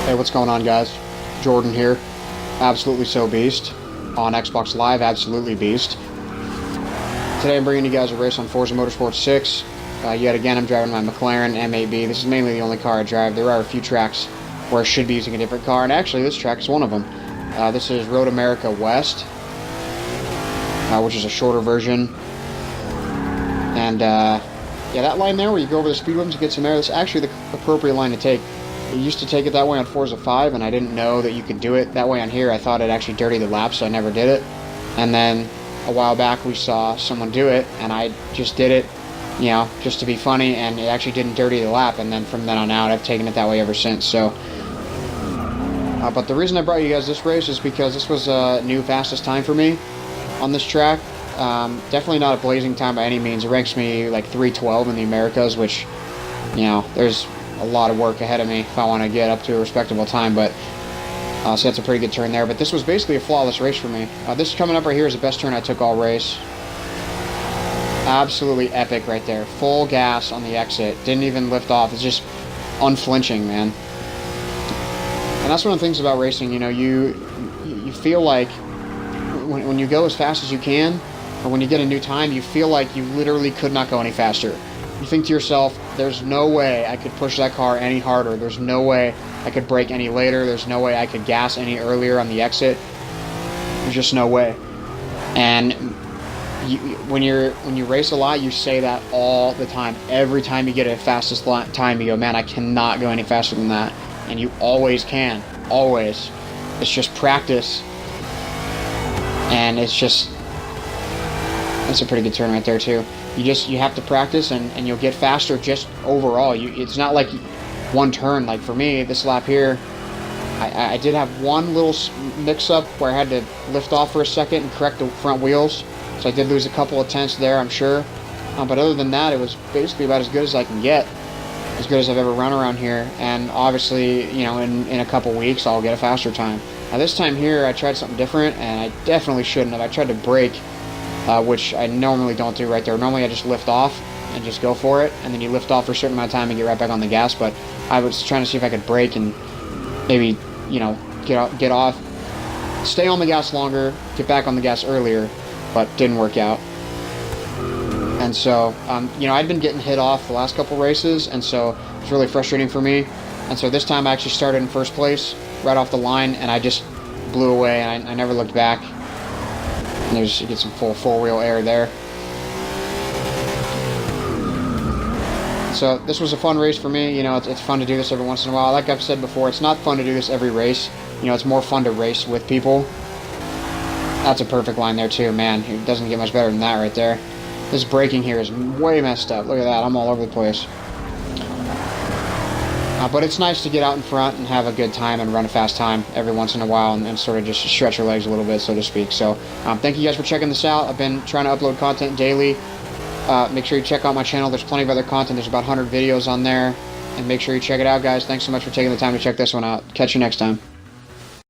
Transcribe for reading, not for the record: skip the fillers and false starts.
Hey, what's going on, guys? Jordan here. Absolutely so beast. On Xbox Live, absolutely beast. Today I'm bringing you guys a race on Forza Motorsport 6. Yet again, I'm driving my McLaren M8B. This is mainly the only car I drive. There are a few tracks where I should be using a different car, and actually this track is one of them. This is Road America West, which is a shorter version. And yeah, that line there where you go over the speed limits to get some air, that's actually the appropriate line to take. You used to take it that way on Forza 5, and I didn't know that you could do it that way on here. I thought it actually dirtied the lap, so I never did it. And then a while back we saw someone do it, and I just did it, you know, just to be funny, and it actually didn't dirty the lap. And then from then on out, I've taken it that way ever since. So, but the reason I brought you guys this race is because this was a new fastest time for me on this track. Definitely not a blazing time by any means. It ranks me like 312 in the Americas, which, you know, there's a lot of work ahead of me if I want to get up to a respectable time, but so that's a pretty good turn there. But this was basically a flawless race for me. This coming up right here is the best turn I took all race. Absolutely epic right there. Full gas on the exit. Didn't even lift off. It's just unflinching, man. And that's one of the things about racing. You know, you feel like when you go as fast as you can, or when you get a new time, you feel like you literally could not go any faster. You think to yourself, there's no way I could push that car any harder. There's no way I could brake any later. There's no way I could gas any earlier on the exit. There's just no way. And when you race a lot, you say that all the time. Every time you get a fastest time, you go, man, I cannot go any faster than that. And you always can. Always. It's just practice. And it's just... That's a pretty good turn right there, too. You have to practice, and you'll get faster just overall. It's not like one turn. Like for me, this lap here, I did have one little mix-up where I had to lift off for a second and correct the front wheels. So I did lose a couple of tenths there, I'm sure. But other than that, it was basically about as good as I can get. As good as I've ever run around here. And obviously, you know, in a couple weeks, I'll get a faster time. Now this time here, I tried something different, and I definitely shouldn't have. I tried to brake, which I normally don't do right there. Normally I just lift off and just go for it, and then you lift off for a certain amount of time and get right back on the gas. But I was trying to see if I could brake and maybe, you know, get off, stay on the gas longer, get back on the gas earlier, but didn't work out. And so, you know, I'd been getting hit off the last couple races, and so it's really frustrating for me. And so this time I actually started in first place right off the line, and I just blew away, and I never looked back. And you get some full wheel air there. So this was a fun race for me. You know, it's fun to do this every once in a while. Like I've said before, it's not fun to do this every race. You know, it's more fun to race with people. That's a perfect line there too, man. It doesn't get much better than that right there. This braking here is way messed up. Look at that, I'm all over the place. But it's nice to get out in front and have a good time and run a fast time every once in a while, and sort of just stretch your legs a little bit, so to speak. So thank you guys for checking this out. I've been trying to upload content daily. Make sure you check out my channel. There's plenty of other content. There's about 100 videos on there. And make sure you check it out, guys. Thanks so much for taking the time to check this one out. Catch you next time.